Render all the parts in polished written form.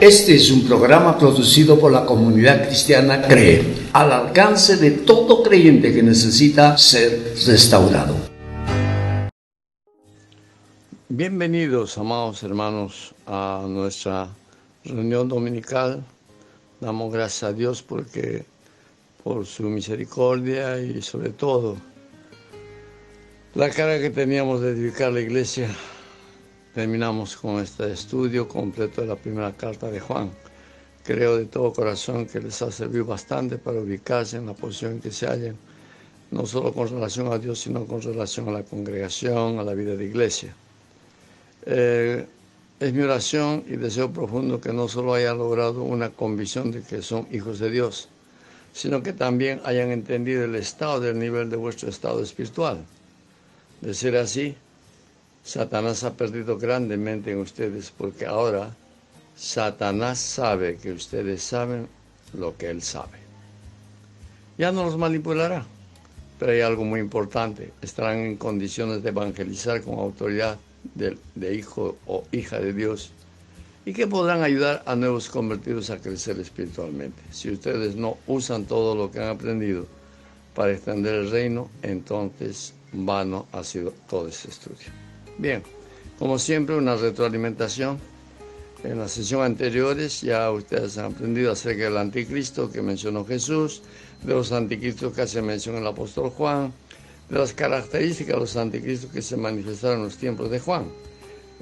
Este es un programa producido por la comunidad cristiana CREE, al alcance de todo creyente que necesita ser restaurado. Bienvenidos, amados hermanos, a nuestra reunión dominical. Damos gracias a Dios por su misericordia y sobre todo la carga que teníamos de edificar la iglesia. Terminamos con este estudio completo de la primera carta de Juan. Creo de todo corazón que les ha servido bastante para ubicarse en la posición en que se hallan, no solo con relación a Dios, sino con relación a la congregación, a la vida de iglesia. Es mi oración y deseo profundo que no solo hayan logrado una convicción de que son hijos de Dios, sino que también hayan entendido el estado del nivel de vuestro estado espiritual. De ser así, Satanás ha perdido grandemente en ustedes, porque ahora Satanás sabe que ustedes saben lo que él sabe. Ya no los manipulará, pero hay algo muy importante: estarán en condiciones de evangelizar con autoridad de hijo o hija de Dios, y que podrán ayudar a nuevos convertidos a crecer espiritualmente. Si ustedes no usan todo lo que han aprendido para extender el reino, entonces vano ha sido todo ese estudio. Bien, como siempre, una retroalimentación. En las sesiones anteriores ya ustedes han aprendido acerca del anticristo que mencionó Jesús, de los anticristos que hace mención el apóstol Juan, de las características de los anticristos que se manifestaron en los tiempos de Juan,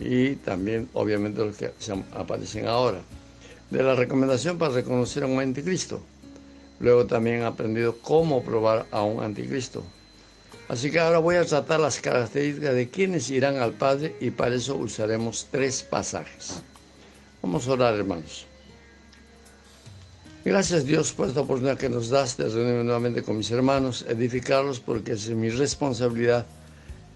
y también obviamente los que aparecen ahora, de la recomendación para reconocer a un anticristo. Luego también han aprendido cómo probar a un anticristo. Así que ahora voy a tratar las características de quienes irán al Padre, y para eso usaremos 3 pasajes. Vamos a orar, hermanos. Gracias, Dios, por esta oportunidad que nos das de reunirme nuevamente con mis hermanos, edificarlos, porque es mi responsabilidad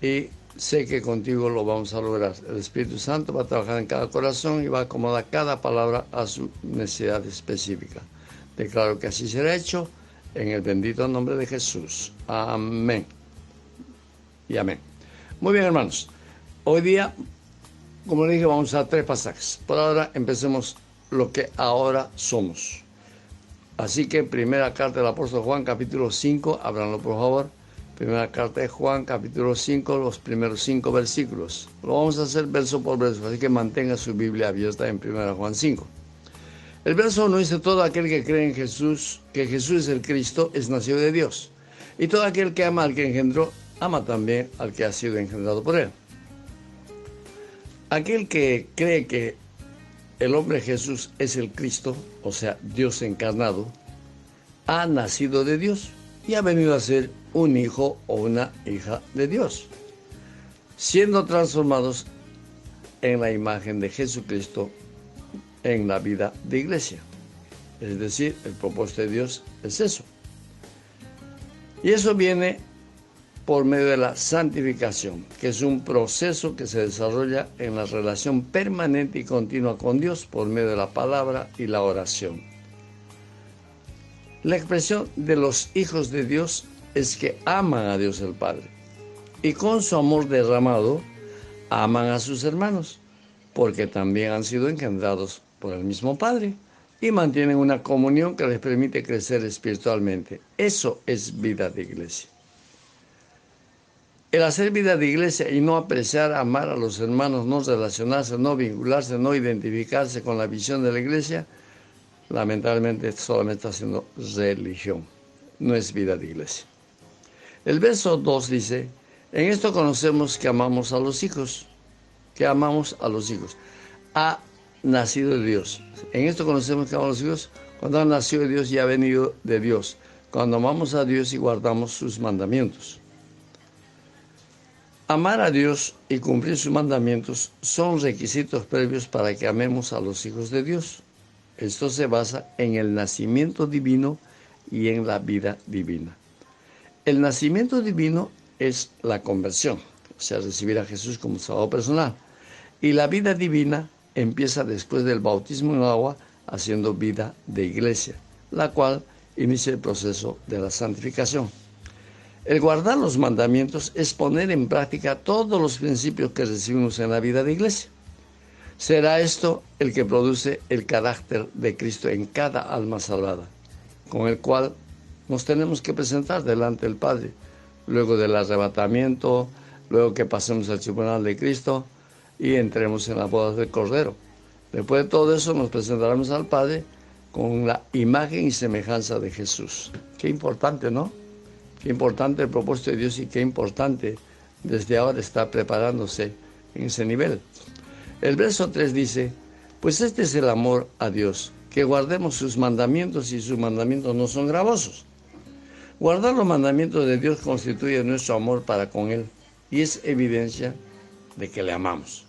y sé que contigo lo vamos a lograr. El Espíritu Santo va a trabajar en cada corazón y va a acomodar cada palabra a su necesidad específica. Declaro que así será hecho en el bendito nombre de Jesús. Amén. Y amén. Muy bien, hermanos. Hoy día, como le dije, vamos a 3 pasajes. Por ahora empecemos lo que ahora somos. Así que primera carta del apóstol Juan, capítulo 5, ábranlo por favor. Primera carta de Juan, capítulo 5, los primeros 5 versículos. Lo vamos a hacer verso por verso, así que mantenga su Biblia abierta en primera Juan 5. El verso 1 dice: todo aquel que cree en Jesús, que Jesús es el Cristo, es nacido de Dios. Y todo aquel que ama al que engendró, ama también al que ha sido engendrado por él. Aquel que cree que el hombre Jesús es el Cristo, o sea, Dios encarnado, ha nacido de Dios y ha venido a ser un hijo o una hija de Dios, siendo transformados en la imagen de Jesucristo en la vida de iglesia. Es decir, el propósito de Dios es eso. Y eso viene por medio de la santificación, que es un proceso que se desarrolla en la relación permanente y continua con Dios por medio de la palabra y la oración. La expresión de los hijos de Dios es que aman a Dios el Padre, y con su amor derramado aman a sus hermanos, porque también han sido engendrados por el mismo Padre y mantienen una comunión que les permite crecer espiritualmente. Eso es vida de iglesia. El hacer vida de iglesia y no apreciar, amar a los hermanos, no relacionarse, no vincularse, no identificarse con la visión de la iglesia, lamentablemente solamente está haciendo religión, no es vida de iglesia. El verso 2 dice: en esto conocemos que amamos a los hijos, ha nacido de Dios. En esto conocemos que amamos a los hijos, cuando ha nacido de Dios y ha venido de Dios, cuando amamos a Dios y guardamos sus mandamientos. Amar a Dios y cumplir sus mandamientos son requisitos previos para que amemos a los hijos de Dios. Esto se basa en el nacimiento divino y en la vida divina. El nacimiento divino es la conversión, o sea, recibir a Jesús como Salvador personal. Y la vida divina empieza después del bautismo en agua, haciendo vida de iglesia, la cual inicia el proceso de la santificación. El guardar los mandamientos es poner en práctica todos los principios que recibimos en la vida de iglesia. Será esto el que produce el carácter de Cristo en cada alma salvada, con el cual nos tenemos que presentar delante del Padre, luego del arrebatamiento, luego que pasemos al tribunal de Cristo y entremos en las bodas del Cordero. Después de todo eso nos presentaremos al Padre con la imagen y semejanza de Jesús. Qué importante, ¿no? Qué importante el propósito de Dios y qué importante desde ahora está preparándose en ese nivel. El verso 3 dice, pues este es el amor a Dios, que guardemos sus mandamientos, y sus mandamientos no son gravosos. Guardar los mandamientos de Dios constituye nuestro amor para con Él y es evidencia de que le amamos.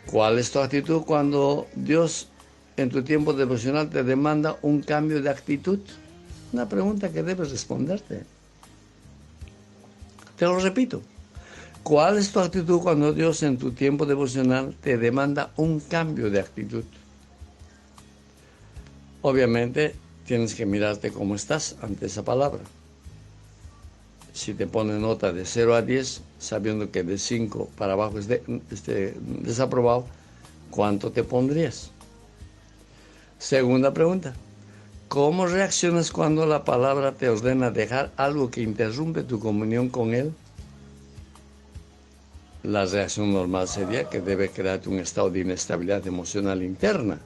¿Cuál es tu actitud cuando Dios en tu tiempo devocional te demanda un cambio de actitud? Una pregunta que debes responderte. Te lo repito. ¿Cuál es tu actitud cuando Dios en tu tiempo devocional te demanda un cambio de actitud? Obviamente tienes que mirarte cómo estás ante esa palabra. Si te pone nota de 0 a 10, sabiendo que de 5 para abajo es desaprobado, ¿cuánto te pondrías? Segunda pregunta. ¿Cómo reaccionas cuando la palabra te ordena dejar algo que interrumpe tu comunión con Él? La reacción normal sería que debe crearte un estado de inestabilidad emocional interna.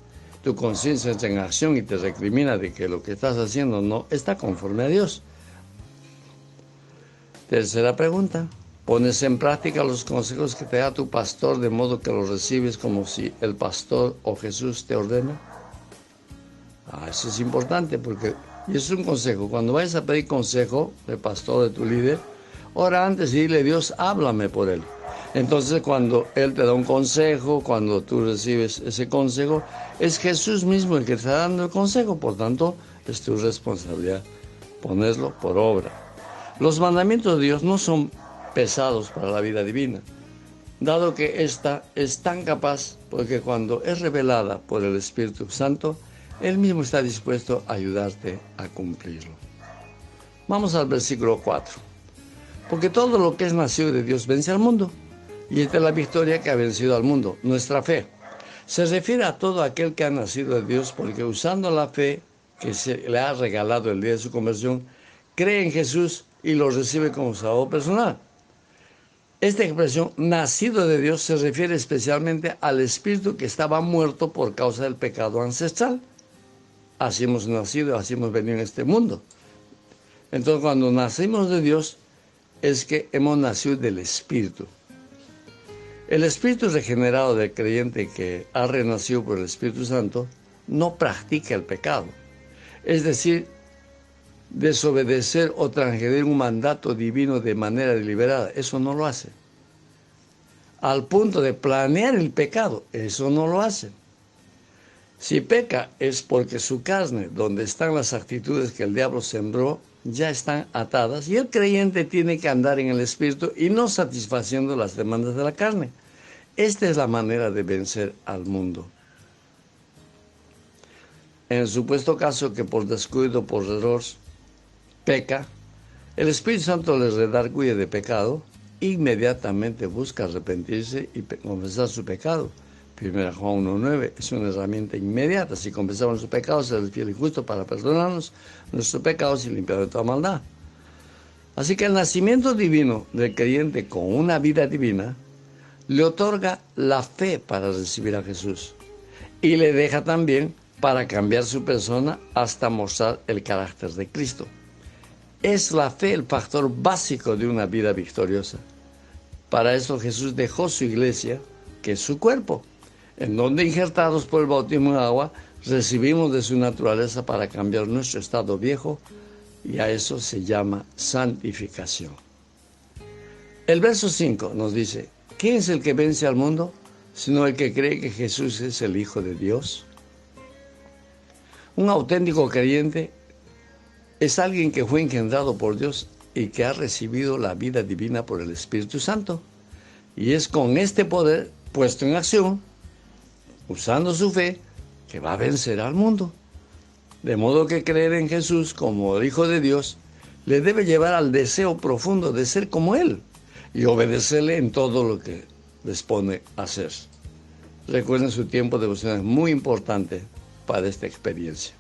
Tu conciencia entra en acción y te recrimina de que lo que estás haciendo no está conforme a Dios. Tercera pregunta. ¿Pones en práctica los consejos que te da tu pastor de modo que los recibes como si el pastor o Jesús te ordena? Eso es importante porque, y es un consejo, cuando vayas a pedir consejo del pastor, de tu líder, ora antes y dile, Dios, háblame por él. Entonces cuando Él te da un consejo, cuando tú recibes ese consejo, es Jesús mismo el que te está dando el consejo, por tanto, es tu responsabilidad ponerlo por obra. Los mandamientos de Dios no son pesados para la vida divina, dado que ésta es tan capaz, porque cuando es revelada por el Espíritu Santo, Él mismo está dispuesto a ayudarte a cumplirlo. Vamos al versículo 4. Porque todo lo que es nacido de Dios vence al mundo. Y esta es la victoria que ha vencido al mundo, nuestra fe. Se refiere a todo aquel que ha nacido de Dios, porque usando la fe que se le ha regalado el día de su conversión, cree en Jesús y lo recibe como salvador personal. Esta expresión, nacido de Dios, se refiere especialmente al espíritu que estaba muerto por causa del pecado ancestral. Así hemos nacido, así hemos venido en este mundo. Entonces, cuando nacimos de Dios, es que hemos nacido del Espíritu. El espíritu regenerado del creyente que ha renacido por el Espíritu Santo no practica el pecado. Es decir, desobedecer o transgredir un mandato divino de manera deliberada, eso no lo hace. Al punto de planear el pecado, eso no lo hace. Si peca es porque su carne, donde están las actitudes que el diablo sembró, ya están atadas y el creyente tiene que andar en el Espíritu y no satisfaciendo las demandas de la carne. Esta es la manera de vencer al mundo. En el supuesto caso que por descuido, por error, peca, el Espíritu Santo le redarguye de pecado, inmediatamente busca arrepentirse y confesar su pecado. 1 Juan 1:9 es una herramienta inmediata. Si confesamos nuestros pecados, Él es fiel y justo para perdonarnos nuestros pecados y limpiar de toda maldad. Así que el nacimiento divino del creyente con una vida divina le otorga la fe para recibir a Jesús y le deja también para cambiar su persona hasta mostrar el carácter de Cristo. Es la fe el factor básico de una vida victoriosa. Para eso Jesús dejó su iglesia, que es su cuerpo, en donde injertados por el bautismo en agua, recibimos de su naturaleza para cambiar nuestro estado viejo, y a eso se llama santificación. El verso 5 nos dice, ¿quién es el que vence al mundo, sino el que cree que Jesús es el Hijo de Dios? Un auténtico creyente es alguien que fue engendrado por Dios y que ha recibido la vida divina por el Espíritu Santo. Y es con este poder puesto en acción, usando su fe, que va a vencer al mundo. De modo que creer en Jesús como Hijo de Dios le debe llevar al deseo profundo de ser como Él y obedecerle en todo lo que les pone a hacer. Recuerden, su tiempo de devoción es muy importante para esta experiencia.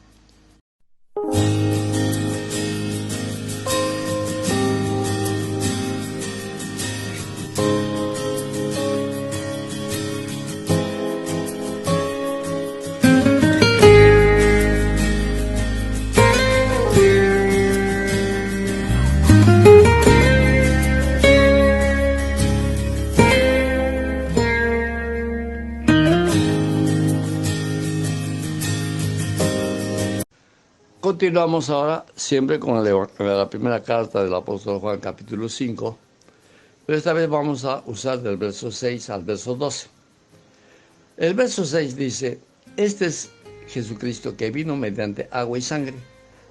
Continuamos ahora siempre con la primera carta del apóstol Juan, capítulo 5, pero esta vez vamos a usar del verso 6 al verso 12. El verso 6 dice: este es Jesucristo que vino mediante agua y sangre,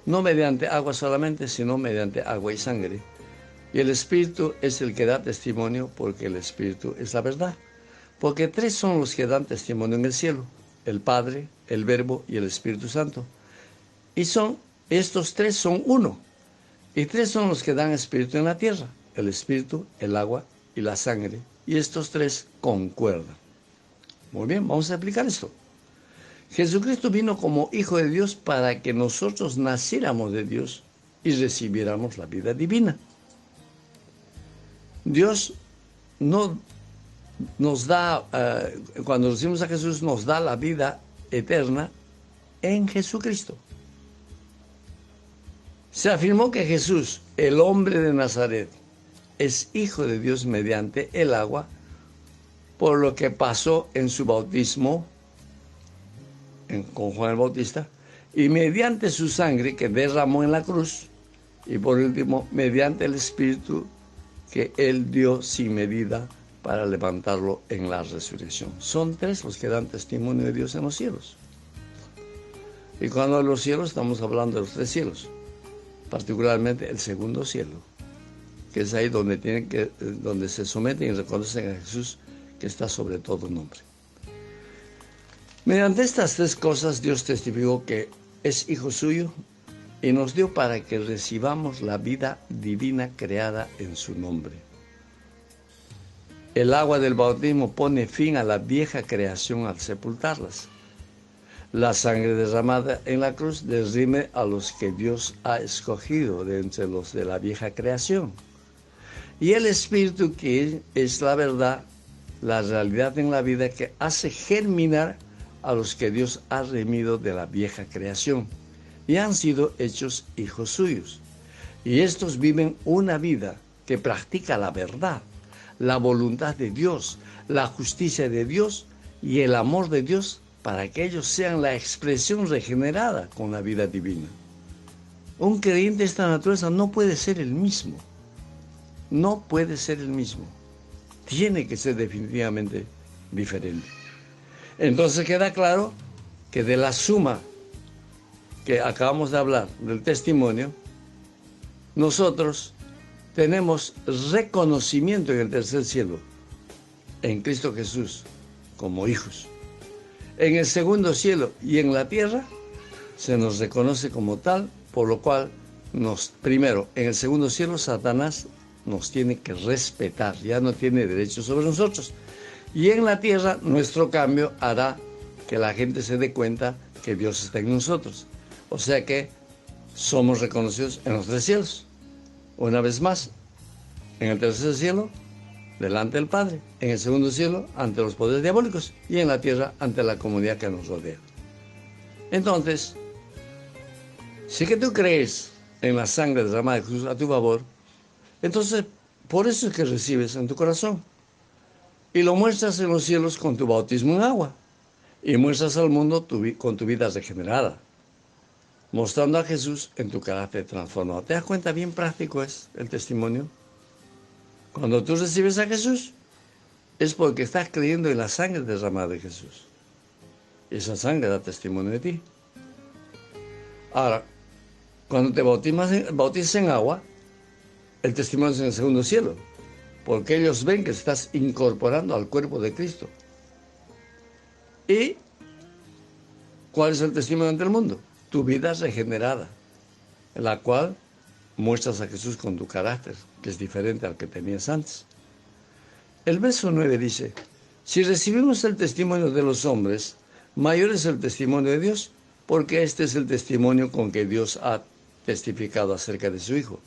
no mediante agua solamente, sino mediante agua y sangre. Y el Espíritu es el que da testimonio, porque el Espíritu es la verdad. Porque tres son los que dan testimonio en el cielo: el Padre, el Verbo y el Espíritu Santo. Y estos tres son uno. Y tres son los que dan espíritu en la tierra: el espíritu, el agua y la sangre. Y estos tres concuerdan. Muy bien, vamos a explicar esto. Jesucristo vino como Hijo de Dios para que nosotros naciéramos de Dios y recibiéramos la vida divina. Dios no nos da, cuando recibimos a Jesús, nos da la vida eterna en Jesucristo. Se afirmó que Jesús, el hombre de Nazaret, es Hijo de Dios mediante el agua, por lo que pasó en su bautismo con Juan el Bautista, y mediante su sangre que derramó en la cruz, y por último, mediante el Espíritu que Él dio sin medida para levantarlo en la resurrección. Son tres los que dan testimonio de Dios en los cielos. Y cuando en los cielos estamos hablando de los tres cielos, particularmente el segundo cielo, que es ahí donde se someten y reconocen a Jesús, que está sobre todo nombre. Mediante estas tres cosas, Dios testificó que es Hijo suyo y nos dio para que recibamos la vida divina creada en su nombre. El agua del bautismo pone fin a la vieja creación al sepultarlas. La sangre derramada en la cruz redime a los que Dios ha escogido de entre los de la vieja creación. Y el Espíritu, que es la verdad, la realidad en la vida, que hace germinar a los que Dios ha redimido de la vieja creación y han sido hechos hijos suyos. Y estos viven una vida que practica la verdad, la voluntad de Dios, la justicia de Dios y el amor de Dios, para que ellos sean la expresión regenerada con la vida divina. Un creyente de esta naturaleza no puede ser el mismo. No puede ser el mismo. Tiene que ser definitivamente diferente. Entonces queda claro que de la suma que acabamos de hablar del testimonio, nosotros tenemos reconocimiento en el tercer cielo, en Cristo Jesús, como hijos. En el segundo cielo y en la tierra se nos reconoce como tal, por lo cual primero, en el segundo cielo, Satanás nos tiene que respetar, ya no tiene derecho sobre nosotros. Y en la tierra, nuestro cambio hará que la gente se dé cuenta que Dios está en nosotros. O sea que somos reconocidos en los tres cielos. Una vez más, en el tercer cielo, delante del Padre; en el segundo cielo, ante los poderes diabólicos; y en la tierra, ante la comunidad que nos rodea. Entonces, si que tú crees en la sangre derramada de Jesús a tu favor, entonces por eso es que recibes en tu corazón y lo muestras en los cielos con tu bautismo en agua, y muestras al mundo con tu vida regenerada, mostrando a Jesús en tu carácter transformado. ¿Te das cuenta? Bien práctico es el testimonio. Cuando tú recibes a Jesús, es porque estás creyendo en la sangre derramada de Jesús. Esa sangre da testimonio de ti. Ahora, cuando te bautizas en agua, el testimonio es en el segundo cielo, porque ellos ven que estás incorporando al cuerpo de Cristo. ¿Y cuál es el testimonio ante el mundo? Tu vida regenerada, en la cual muestras a Jesús con tu carácter, que es diferente al que tenías antes. El verso 9 dice: Si recibimos el testimonio de los hombres, mayor es el testimonio de Dios, porque este es el testimonio con que Dios ha testificado acerca de su Hijo.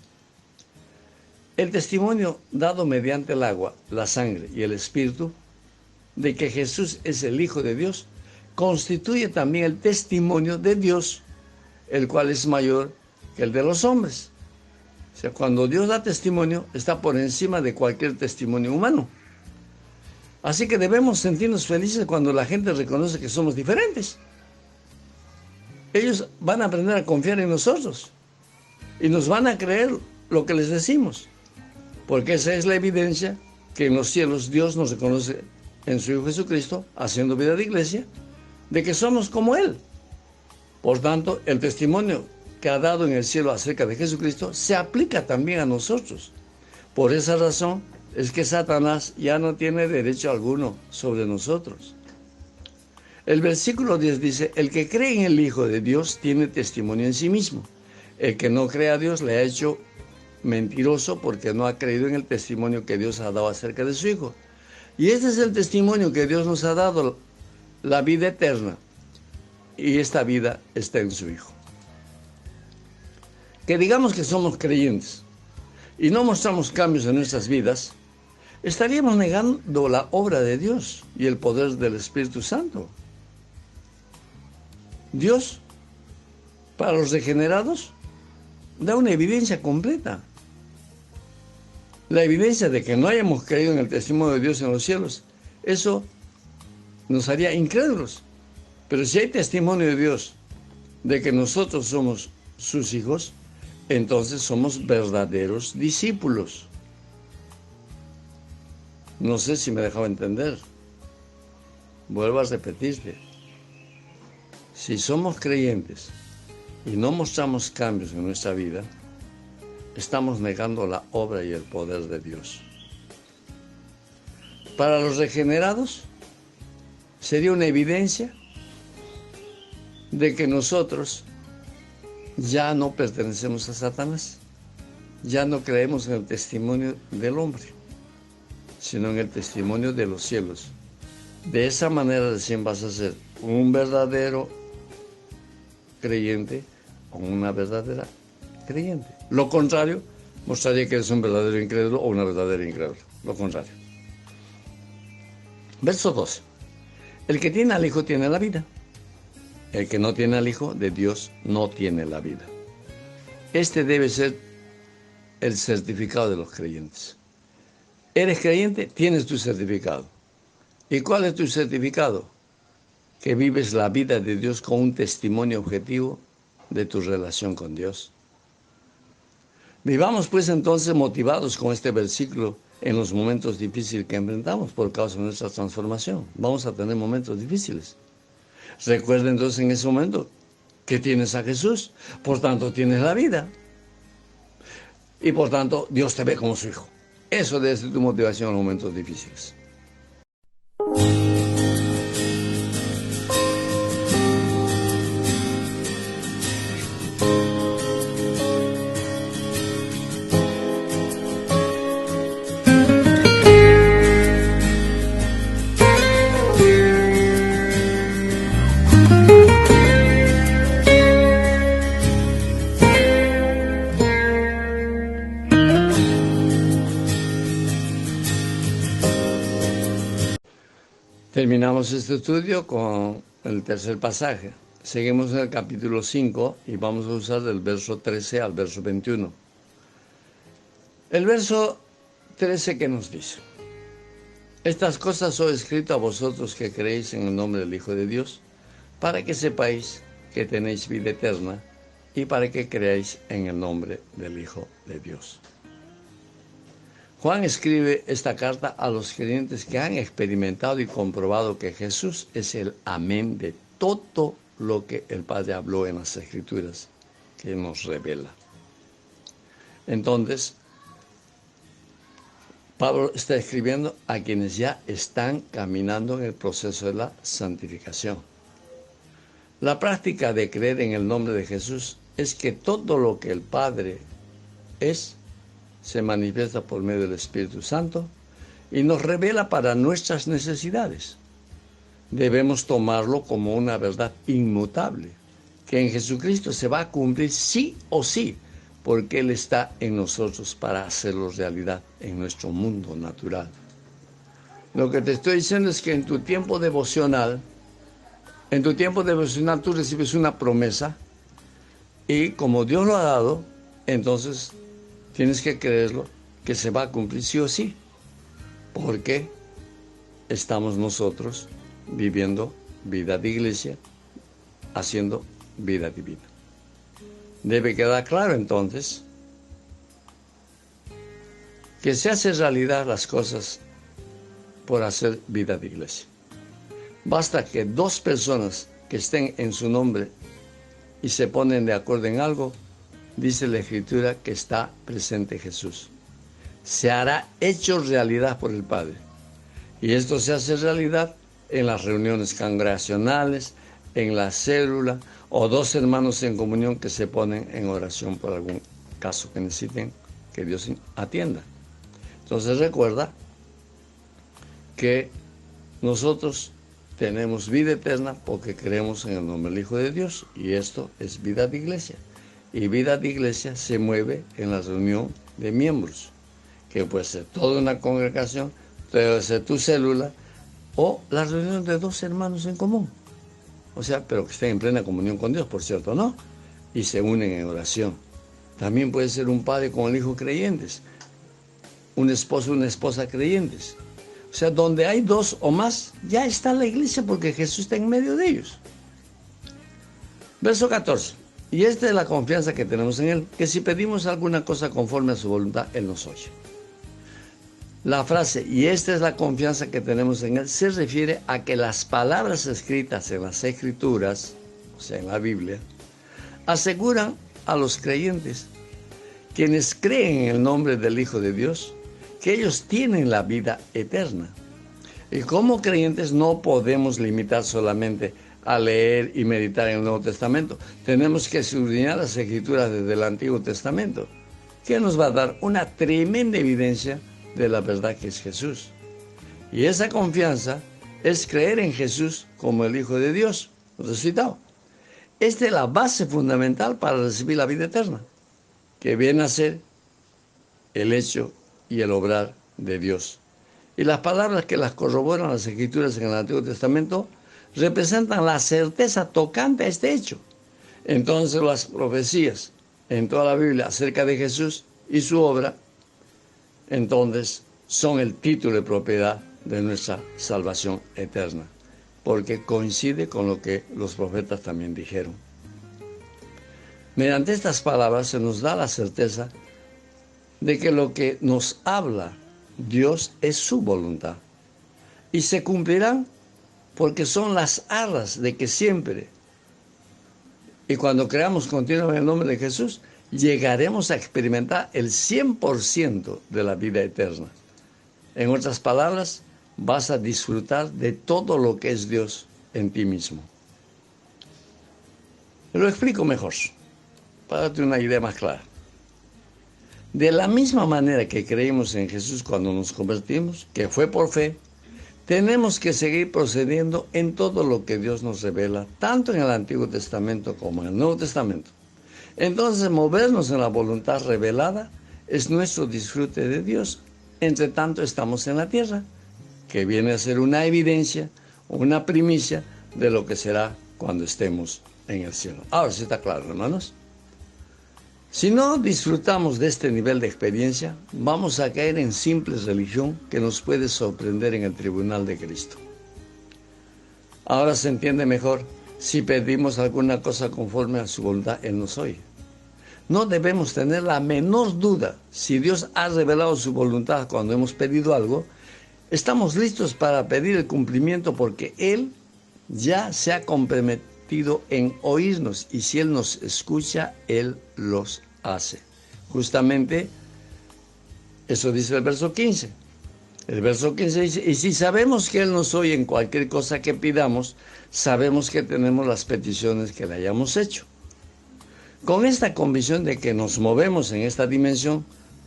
El testimonio dado mediante el agua, la sangre y el Espíritu de que Jesús es el Hijo de Dios, constituye también el testimonio de Dios, el cual es mayor que el de los hombres. O sea, cuando Dios da testimonio, está por encima de cualquier testimonio humano. Así que debemos sentirnos felices cuando la gente reconoce que somos diferentes. Ellos van a aprender a confiar en nosotros y nos van a creer lo que les decimos, porque esa es la evidencia que en los cielos Dios nos reconoce en su Hijo Jesucristo, haciendo vida de iglesia, de que somos como Él. Por tanto, el testimonio que ha dado en el cielo acerca de Jesucristo se aplica también a nosotros. Por esa razón es que Satanás ya no tiene derecho alguno sobre nosotros. El versículo 10 dice: el que cree en el Hijo de Dios tiene testimonio en sí mismo. El que no cree a Dios le ha hecho mentiroso, porque no ha creído en el testimonio que Dios ha dado acerca de su Hijo. Y este es el testimonio que Dios nos ha dado, la vida eterna. Y esta vida está en su Hijo. Que digamos que somos creyentes y no mostramos cambios en nuestras vidas, estaríamos negando la obra de Dios y el poder del Espíritu Santo. Dios, para los regenerados, da una evidencia completa. La evidencia de que no hayamos creído en el testimonio de Dios en los cielos, eso nos haría incrédulos. Pero si hay testimonio de Dios de que nosotros somos sus hijos, entonces somos verdaderos discípulos. No sé si me dejaba entender. Vuelvo a repetirte. Si somos creyentes y no mostramos cambios en nuestra vida, estamos negando la obra y el poder de Dios. Para los regenerados, sería una evidencia de que nosotros ya no pertenecemos a Satanás, ya no creemos en el testimonio del hombre, sino en el testimonio de los cielos. De esa manera recién vas a ser un verdadero creyente o una verdadera creyente. Lo contrario mostraría que eres un verdadero incrédulo o una verdadera incrédula. Lo contrario. Verso 12. El que tiene al Hijo tiene la vida. El que no tiene al Hijo de Dios no tiene la vida. Este debe ser el certificado de los creyentes. ¿Eres creyente? Tienes tu certificado. ¿Y cuál es tu certificado? Que vives la vida de Dios con un testimonio objetivo de tu relación con Dios. Vivamos pues entonces motivados con este versículo en los momentos difíciles que enfrentamos por causa de nuestra transformación. Vamos a tener momentos difíciles. Recuerda entonces en ese momento que tienes a Jesús, por tanto tienes la vida. Y por tanto Dios te ve como su hijo. Eso debe ser tu motivación en los momentos difíciles. Terminamos este estudio con el tercer pasaje. Seguimos en el capítulo 5 y vamos a usar del verso 13 al verso 21. El verso 13, ¿qué nos dice? Estas cosas os he escrito a vosotros que creéis en el nombre del Hijo de Dios, para que sepáis que tenéis vida eterna y para que creáis en el nombre del Hijo de Dios. Juan escribe esta carta a los creyentes que han experimentado y comprobado que Jesús es el amén de todo lo que el Padre habló en las Escrituras, que nos revela. Entonces, Pablo está escribiendo a quienes ya están caminando en el proceso de la santificación. La práctica de creer en el nombre de Jesús es que todo lo que el Padre es, se manifiesta por medio del Espíritu Santo y nos revela para nuestras necesidades. Debemos tomarlo como una verdad inmutable, que en Jesucristo se va a cumplir sí o sí, porque Él está en nosotros para hacerlo realidad en nuestro mundo natural. Lo que te estoy diciendo es que en tu tiempo devocional tú recibes una promesa y como Dios lo ha dado, entonces tienes que creerlo que se va a cumplir sí o sí, porque estamos nosotros viviendo vida de iglesia, haciendo vida divina. Debe quedar claro entonces que se hace realidad las cosas por hacer vida de iglesia. Basta que dos personas que estén en su nombre y se ponen de acuerdo en algo, dice la Escritura que está presente Jesús. Se hará hecho realidad por el Padre. Y esto se hace realidad en las reuniones congregacionales, en la célula, o dos hermanos en comunión que se ponen en oración por algún caso que necesiten que Dios atienda. Entonces recuerda que nosotros tenemos vida eterna porque creemos en el nombre del Hijo de Dios, y esto es vida de iglesia. Y vida de iglesia se mueve en la reunión de miembros, que puede ser toda una congregación, puede ser tu célula, o la reunión de dos hermanos en común. O sea, pero que estén en plena comunión con Dios, por cierto, ¿no? Y se unen en oración. También puede ser un padre con el hijo creyentes, un esposo, una esposa creyentes. O sea, donde hay dos o más, ya está la iglesia porque Jesús está en medio de ellos. Verso 14. Y esta es la confianza que tenemos en Él, que si pedimos alguna cosa conforme a su voluntad, Él nos oye. La frase, y esta es la confianza que tenemos en Él, se refiere a que las palabras escritas en las Escrituras, o sea, en la Biblia, aseguran a los creyentes, quienes creen en el nombre del Hijo de Dios, que ellos tienen la vida eterna. Y como creyentes no podemos limitar solamente a leer y meditar en el Nuevo Testamento. Tenemos que escudriñar las Escrituras desde el Antiguo Testamento, que nos va a dar una tremenda evidencia de la verdad que es Jesús. Y esa confianza es creer en Jesús como el Hijo de Dios resucitado. Esta es la base fundamental para recibir la vida eterna, que viene a ser el hecho y el obrar de Dios. Y las palabras que las corroboran las Escrituras en el Antiguo Testamento representan la certeza tocante a este hecho. Entonces las profecías en toda la Biblia acerca de Jesús y su obra, entonces son el título de propiedad de nuestra salvación eterna, porque coincide con lo que los profetas también dijeron. Mediante estas palabras se nos da la certeza de que lo que nos habla Dios es su voluntad, y se cumplirán porque son las arras de que siempre, y cuando creamos continuamente en el nombre de Jesús, llegaremos a experimentar el 100% de la vida eterna. En otras palabras, vas a disfrutar de todo lo que es Dios en ti mismo. Lo explico mejor, para darte una idea más clara. De la misma manera que creímos en Jesús cuando nos convertimos, que fue por fe, tenemos que seguir procediendo en todo lo que Dios nos revela, tanto en el Antiguo Testamento como en el Nuevo Testamento. Entonces, movernos en la voluntad revelada es nuestro disfrute de Dios, entre tanto estamos en la tierra, que viene a ser una evidencia, una primicia de lo que será cuando estemos en el cielo. Ahora sí está claro, hermanos. Si no disfrutamos de este nivel de experiencia, vamos a caer en simple religión que nos puede sorprender en el tribunal de Cristo. Ahora se entiende mejor, si pedimos alguna cosa conforme a su voluntad, Él nos oye. No debemos tener la menor duda. Si Dios ha revelado su voluntad cuando hemos pedido algo, estamos listos para pedir el cumplimiento porque Él ya se ha comprometido en oírnos, y si Él nos escucha, Él los hace. Justamente eso dice el verso 15. El verso 15 dice, y si sabemos que Él nos oye en cualquier cosa que pidamos, sabemos que tenemos las peticiones que le hayamos hecho. Con esta convicción de que nos movemos en esta dimensión,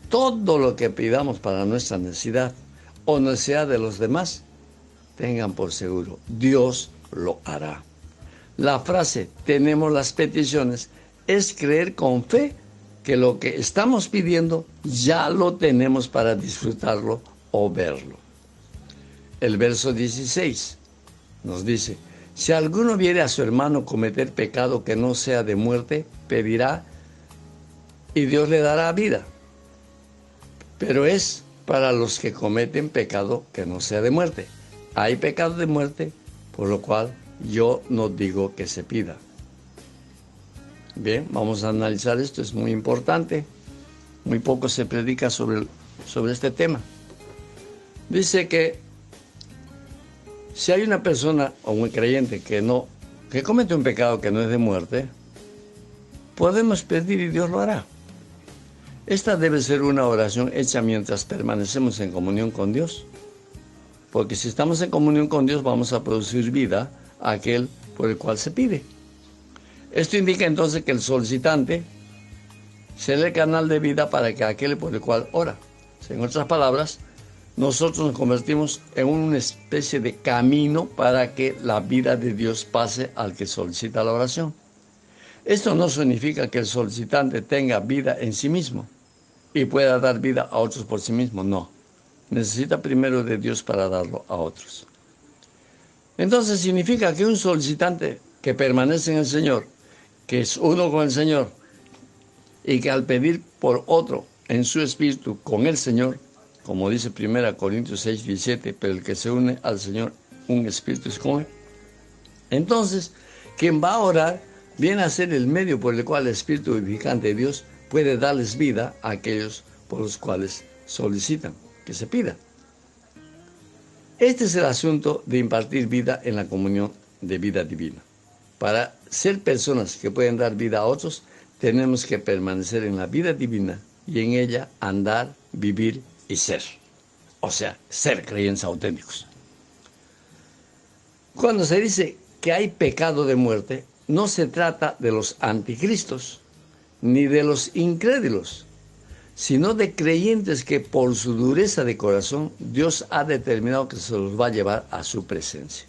todo lo que pidamos para nuestra necesidad o necesidad de los demás, tengan por seguro, Dios lo hará. La frase tenemos las peticiones es creer con fe que lo que estamos pidiendo ya lo tenemos para disfrutarlo o verlo. El verso 16 nos dice, si alguno viere a su hermano cometer pecado que no sea de muerte, pedirá y Dios le dará vida. Pero es para los que cometen pecado que no sea de muerte. Hay pecado de muerte, por lo cual yo no digo que se pida. Bien, vamos a analizar esto, es muy importante. Muy poco se predica sobre este tema. Dice que si hay una persona o un creyente que comete un pecado que no es de muerte, podemos pedir y Dios lo hará. Esta debe ser una oración hecha mientras permanecemos en comunión con Dios. Porque si estamos en comunión con Dios, vamos a producir vida a aquel por el cual se pide. Esto indica entonces que el solicitante será el canal de vida para que aquel por el cual ora. En otras palabras, nosotros nos convertimos en una especie de camino para que la vida de Dios pase al que solicita la oración. Esto no significa que el solicitante tenga vida en sí mismo y pueda dar vida a otros por sí mismo, no. Necesita primero de Dios para darlo a otros. Entonces significa que un solicitante que permanece en el Señor, que es uno con el Señor, y que al pedir por otro en su espíritu con el Señor, como dice 1 Corintios 6, 17, pero el que se une al Señor, un espíritu es con él. Entonces, quien va a orar viene a ser el medio por el cual el Espíritu vivificante de Dios puede darles vida a aquellos por los cuales solicitan que se pida. Este es el asunto de impartir vida en la comunión de vida divina. Para ser personas que pueden dar vida a otros, tenemos que permanecer en la vida divina y en ella andar, vivir y ser. O sea, ser creyentes auténticos. Cuando se dice que hay pecado de muerte, no se trata de los anticristos ni de los incrédulos, sino de creyentes que por su dureza de corazón Dios ha determinado que se los va a llevar a su presencia.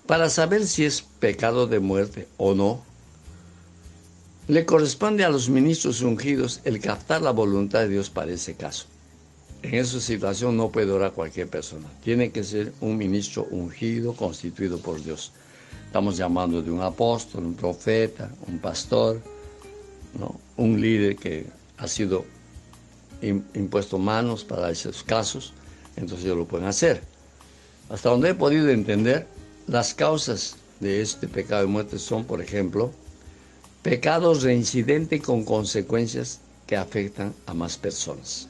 Para saber si es pecado de muerte o no, le corresponde a los ministros ungidos el captar la voluntad de Dios para ese caso. En esa situación no puede orar cualquier persona. Tiene que ser un ministro ungido, constituido por Dios. Estamos llamando de un apóstol, un profeta, un pastor, ¿no? Un líder que ha sido impuesto manos para esos casos, entonces ellos lo pueden hacer. Hasta donde he podido entender, las causas de este pecado de muerte son, por ejemplo, pecados reincidentes con consecuencias que afectan a más personas.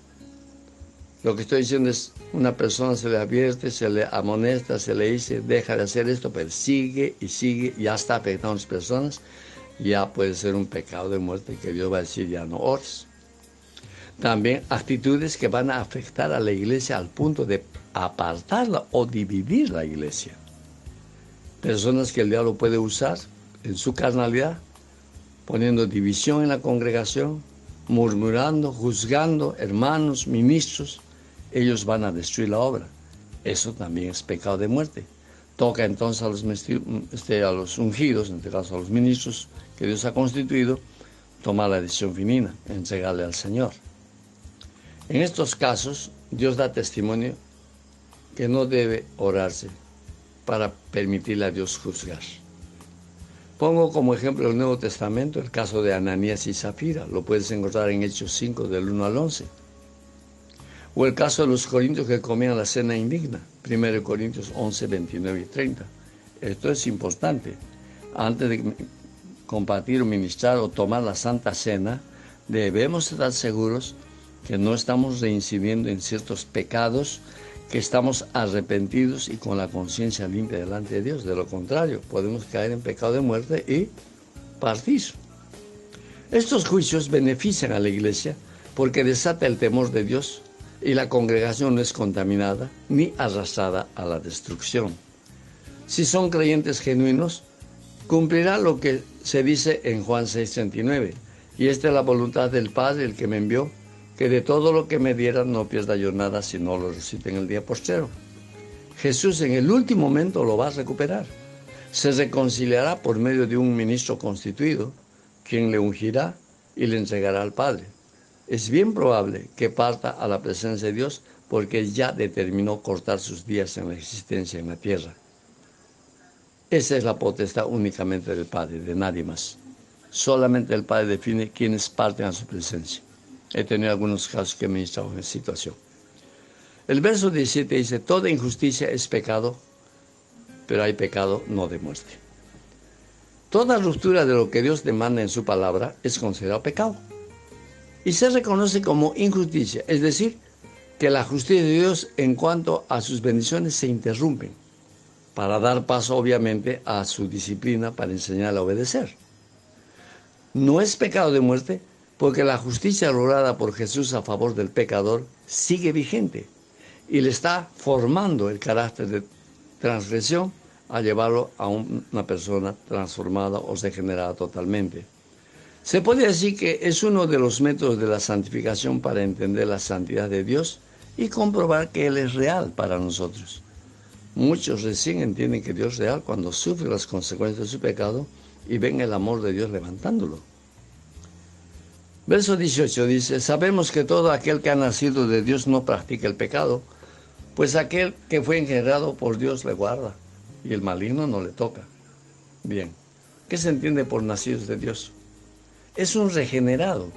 Lo que estoy diciendo es, una persona se le advierte, se le amonesta, se le dice, deja de hacer esto, pero sigue y sigue, ya está afectando a las personas, ya puede ser un pecado de muerte que Dios va a decir, ya no ores. También actitudes que van a afectar a la iglesia al punto de apartarla o dividir la iglesia. Personas que el diablo puede usar en su carnalidad, poniendo división en la congregación, murmurando, juzgando hermanos, ministros, ellos van a destruir la obra. Eso también es pecado de muerte. Toca entonces a los ungidos, en este caso a los ministros que Dios ha constituido, tomar la decisión final, entregarle al Señor. En estos casos, Dios da testimonio que no debe orarse para permitirle a Dios juzgar. Pongo como ejemplo el Nuevo Testamento, el caso de Ananías y Zafira, lo puedes encontrar en Hechos 5, del 1 al 11. O el caso de los corintios que comían la cena indigna, 1 Corintios 11, 29 y 30. Esto es importante. Antes de compartir o ministrar o tomar la Santa Cena, debemos estar seguros que no estamos reincidiendo en ciertos pecados, que estamos arrepentidos y con la conciencia limpia delante de Dios. De lo contrario, podemos caer en pecado de muerte y partir. Estos juicios benefician a la iglesia porque desata el temor de Dios y la congregación no es contaminada ni arrastrada a la destrucción. Si son creyentes genuinos, cumplirá lo que se dice en Juan 6:39. Y esta es la voluntad del Padre, el que me envió, que de todo lo que me dieran no pierda yo nada, si no lo resucite en el día postrero. Jesús en el último momento lo va a recuperar. Se reconciliará por medio de un ministro constituido, quien le ungirá y le entregará al Padre. Es bien probable que parta a la presencia de Dios, porque ya determinó cortar sus días en la existencia en la tierra. Esa es la potestad únicamente del Padre, de nadie más. Solamente el Padre define quiénes parten a su presencia. He tenido algunos casos que me he estado en esa situación. El verso 17 dice: toda injusticia es pecado, pero hay pecado no de muerte. Toda ruptura de lo que Dios demanda en su palabra es considerado pecado. Y se reconoce como injusticia, es decir, que la justicia de Dios en cuanto a sus bendiciones se interrumpen, para dar paso obviamente a su disciplina para enseñar a obedecer. No es pecado de muerte porque la justicia lograda por Jesús a favor del pecador sigue vigente y le está formando el carácter de transgresión a llevarlo a una persona transformada o regenerada totalmente. Se puede decir que es uno de los métodos de la santificación para entender la santidad de Dios y comprobar que Él es real para nosotros. Muchos recién entienden que Dios es real cuando sufre las consecuencias de su pecado y ven el amor de Dios levantándolo. Verso 18 dice: sabemos que todo aquel que ha nacido de Dios no practica el pecado, pues aquel que fue engendrado por Dios le guarda, y el maligno no le toca. Bien, ¿qué se entiende por nacidos de Dios? Es un regenerado,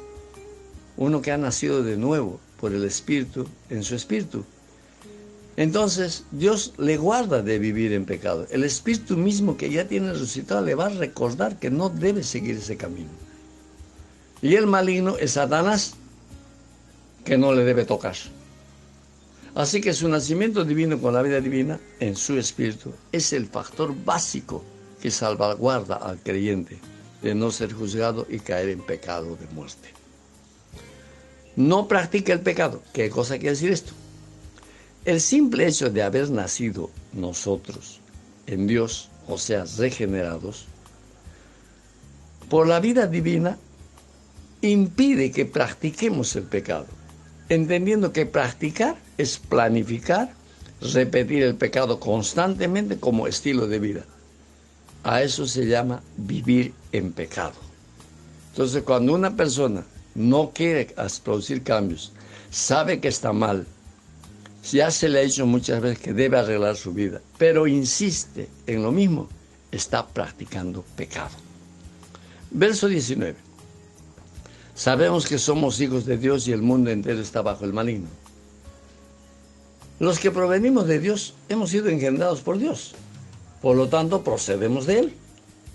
uno que ha nacido de nuevo por el Espíritu, en su Espíritu. Entonces, Dios le guarda de vivir en pecado. El Espíritu mismo que ya tiene resucitado le va a recordar que no debe seguir ese camino. Y el maligno es Satanás, que no le debe tocar. Así que su nacimiento divino con la vida divina en su Espíritu es el factor básico que salvaguarda al creyente de no ser juzgado y caer en pecado de muerte. No practica el pecado. ¿Qué cosa quiere decir esto? El simple hecho de haber nacido nosotros en Dios, o sea, regenerados, por la vida divina, impide que practiquemos el pecado, entendiendo que practicar es planificar, repetir el pecado constantemente como estilo de vida. A eso se llama vivir en pecado. Entonces, cuando una persona no quiere producir cambios, sabe que está mal, ya se le ha dicho muchas veces que debe arreglar su vida, pero insiste en lo mismo, está practicando pecado. Verso 19. Sabemos que somos hijos de Dios y el mundo entero está bajo el maligno. Los que provenimos de Dios hemos sido engendrados por Dios. Por lo tanto, procedemos de Él.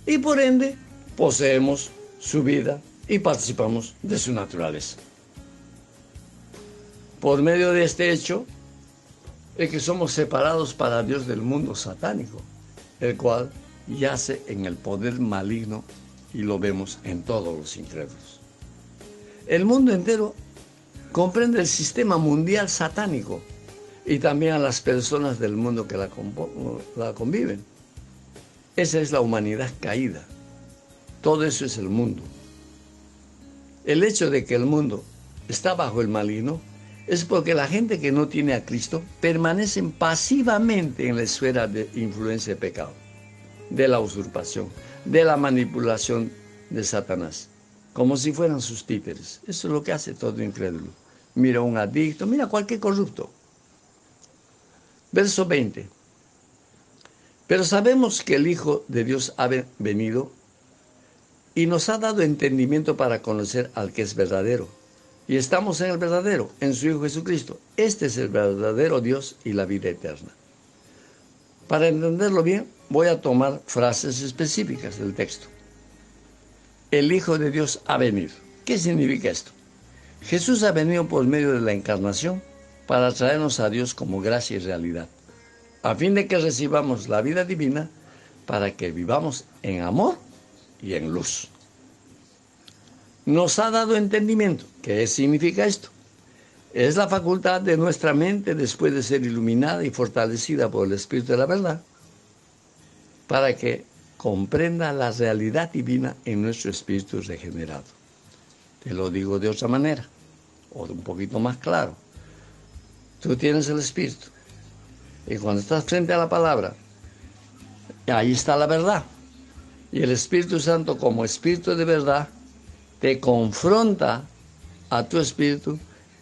Y por ende, poseemos su vida y participamos de su naturaleza. Por medio de este hecho, es que somos separados para Dios del mundo satánico, el cual yace en el poder maligno y lo vemos en todos los incrédulos. El mundo entero comprende el sistema mundial satánico y también a las personas del mundo que la conviven. Esa es la humanidad caída. Todo eso es el mundo. El hecho de que el mundo está bajo el maligno es porque la gente que no tiene a Cristo permanecen pasivamente en la esfera de influencia de pecado, de la usurpación, de la manipulación de Satanás, como si fueran sus títeres. Eso es lo que hace todo incrédulo. Mira a un adicto, mira a cualquier corrupto. Verso 20. Pero sabemos que el Hijo de Dios ha venido y nos ha dado entendimiento para conocer al que es verdadero. Y estamos en el verdadero, en su Hijo Jesucristo. Este es el verdadero Dios y la vida eterna. Para entenderlo bien, voy a tomar frases específicas del texto. El Hijo de Dios ha venido. ¿Qué significa esto? Jesús ha venido por medio de la encarnación para traernos a Dios como gracia y realidad, a fin de que recibamos la vida divina para que vivamos en amor y en luz. Nos ha dado entendimiento. ¿Qué significa esto? Es la facultad de nuestra mente, después de ser iluminada y fortalecida por el Espíritu de la verdad, para que comprenda la realidad divina en nuestro espíritu regenerado. Te lo digo de otra manera. o un poquito más claro. Tú tienes el Espíritu. Y cuando estás frente a la palabra, ahí está la verdad. Y el Espíritu Santo, como Espíritu de verdad, te confronta a tu espíritu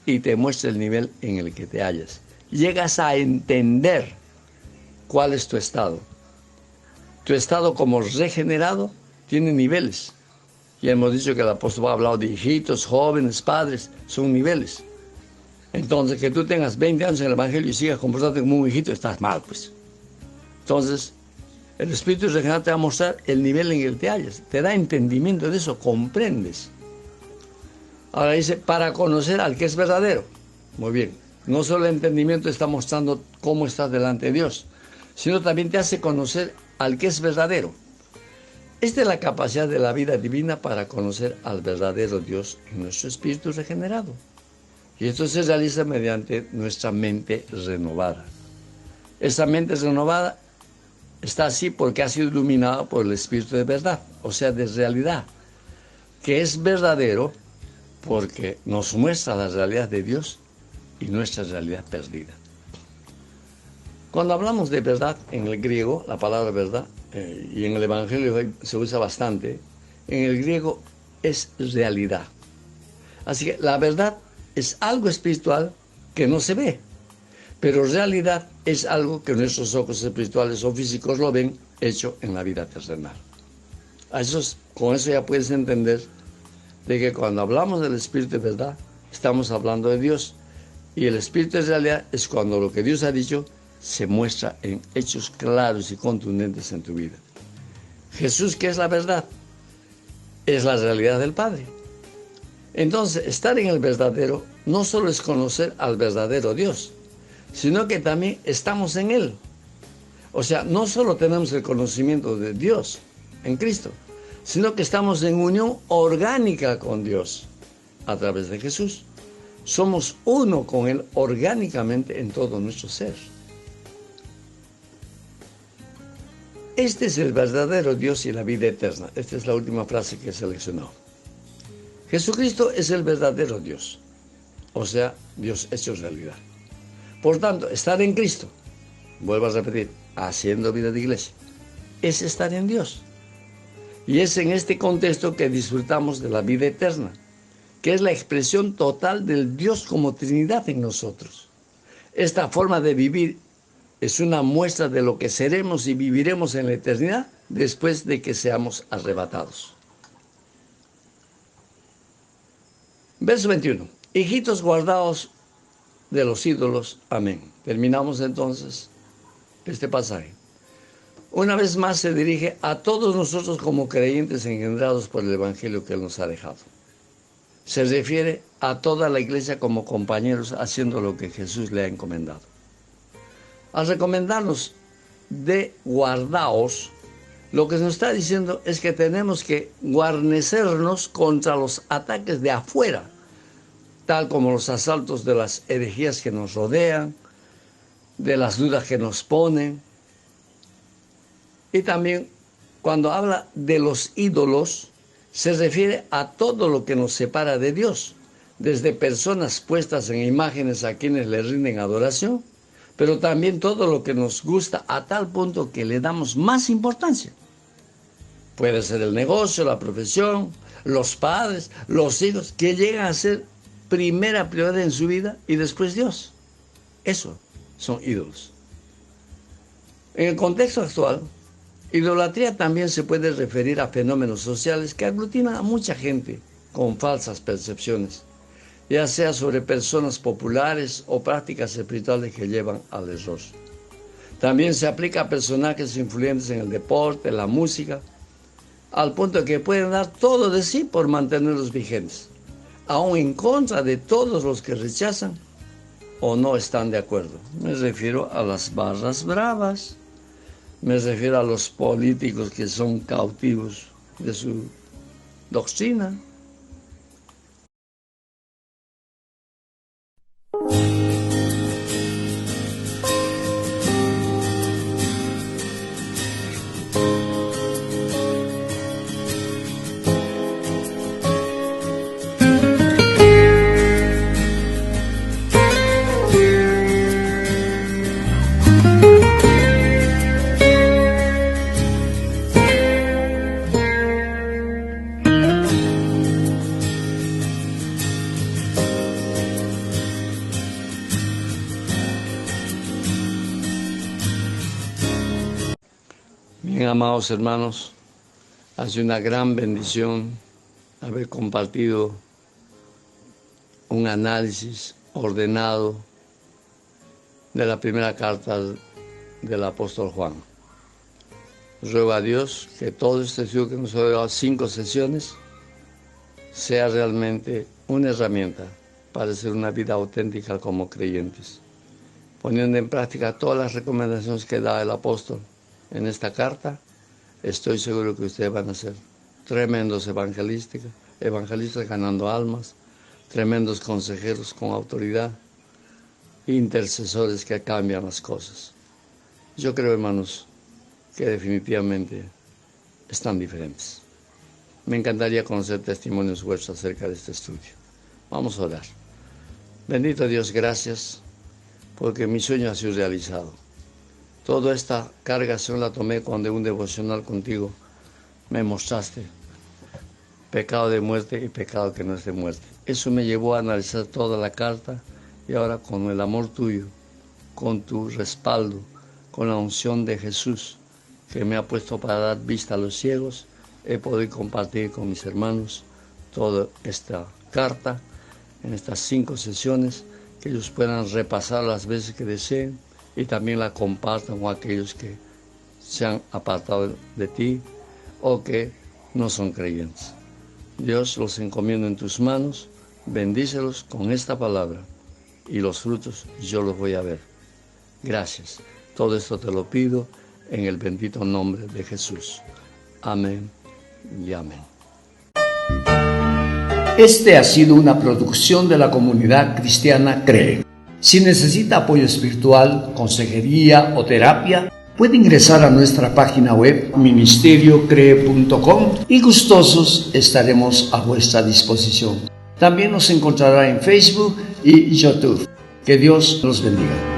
y te muestra el nivel en el que te hallas. Llegas a entender cuál es tu estado. Tu estado como regenerado tiene niveles. Ya hemos dicho que el apóstol ha hablado de hijitos, jóvenes, padres, son niveles. Entonces, que tú tengas 20 años en el Evangelio y sigas comportándote como un hijito, estás mal, pues. Entonces, el Espíritu regenerado te va a mostrar el nivel en el que te hallas. Te da entendimiento de eso, comprendes. Ahora dice, para conocer al que es verdadero. Muy bien. No solo el entendimiento está mostrando cómo estás delante de Dios, sino también te hace conocer al que es verdadero. Esta es la capacidad de la vida divina para conocer al verdadero Dios en nuestro espíritu regenerado. Y esto se realiza mediante nuestra mente renovada. Esa mente renovada está así porque ha sido iluminada por el Espíritu de verdad, o sea, de realidad, que es verdadero porque nos muestra la realidad de Dios y nuestra realidad perdida. Cuando hablamos de verdad en el griego, la palabra verdad, y en el Evangelio se usa bastante, en el griego es realidad. Así que la verdad es algo espiritual que no se ve, pero realidad es algo que nuestros ojos espirituales o físicos lo ven hecho en la vida terrenal. Con eso ya puedes entender de que cuando hablamos del Espíritu de verdad, estamos hablando de Dios. Y el Espíritu de realidad es cuando lo que Dios ha dicho se muestra en hechos claros y contundentes en tu vida. Jesús, ¿qué es la verdad? Es la realidad del Padre. Entonces, estar en el verdadero no solo es conocer al verdadero Dios, sino que también estamos en Él. O sea, no solo tenemos el conocimiento de Dios en Cristo, sino que estamos en unión orgánica con Dios a través de Jesús. Somos uno con Él orgánicamente en todo nuestro ser. Este es el verdadero Dios y la vida eterna. Esta es la última frase que he seleccionado. Jesucristo es el verdadero Dios, o sea, Dios hecho realidad. Por tanto, estar en Cristo, vuelvo a repetir, haciendo vida de iglesia, es estar en Dios. Y es en este contexto que disfrutamos de la vida eterna, que es la expresión total del Dios como Trinidad en nosotros. Esta forma de vivir es una muestra de lo que seremos y viviremos en la eternidad después de que seamos arrebatados. Verso 21. Hijitos guardaos de los ídolos. Amén. Terminamos entonces este pasaje. Una vez más se dirige a todos nosotros como creyentes engendrados por el Evangelio que Él nos ha dejado. Se refiere a toda la iglesia como compañeros haciendo lo que Jesús le ha encomendado. Al recomendarnos de guardaos, lo que nos está diciendo es que tenemos que guarnecernos contra los ataques de afuera, tal como los asaltos de las herejías que nos rodean, de las dudas que nos ponen. Y también cuando habla de los ídolos, se refiere a todo lo que nos separa de Dios, desde personas puestas en imágenes a quienes le rinden adoración, pero también todo lo que nos gusta a tal punto que le damos más importancia. Puede ser el negocio, la profesión, los padres, los hijos, que llegan a ser primera prioridad en su vida y después Dios. Eso son ídolos. En el contexto actual, idolatría también se puede referir a fenómenos sociales que aglutinan a mucha gente con falsas percepciones, ya sea sobre personas populares o prácticas espirituales que llevan al error. También se aplica a personajes influyentes en el deporte, la música, al punto de que pueden dar todo de sí por mantenerlos vigentes, aun en contra de todos los que rechazan o no están de acuerdo. Me refiero a las barras bravas, me refiero a los políticos que son cautivos de su doctrina. Bien, amados hermanos, ha sido una gran bendición haber compartido un análisis ordenado de la primera carta del apóstol Juan. Ruego a Dios que todo este estudio que nos ha dado 5 sesiones sea realmente una herramienta para hacer una vida auténtica como creyentes, poniendo en práctica todas las recomendaciones que da el apóstol en esta carta. Estoy seguro que ustedes van a ser tremendos evangelistas ganando almas, tremendos consejeros con autoridad, intercesores que cambian las cosas. Yo creo, hermanos, que definitivamente están diferentes. Me encantaría conocer testimonios vuestros acerca de este estudio. Vamos a orar. Bendito Dios, gracias, porque mi sueño ha sido realizado. Toda esta cargación la tomé cuando en un devocional contigo me mostraste pecado de muerte y pecado que no es de muerte. Eso me llevó a analizar toda la carta y ahora con el amor tuyo, con tu respaldo, con la unción de Jesús que me ha puesto para dar vista a los ciegos, he podido compartir con mis hermanos toda esta carta en estas 5 sesiones, que ellos puedan repasar las veces que deseen y también la compartan con aquellos que se han apartado de ti o que no son creyentes. Dios, los encomiendo en tus manos, bendícelos con esta palabra y los frutos yo los voy a ver. Gracias. Todo esto te lo pido en el bendito nombre de Jesús. Amén y amén. Este ha sido una producción de la comunidad cristiana CREE. Si necesita apoyo espiritual, consejería o terapia, puede ingresar a nuestra página web ministeriocree.com y gustosos estaremos a vuestra disposición. También nos encontrará en Facebook y YouTube. Que Dios los bendiga.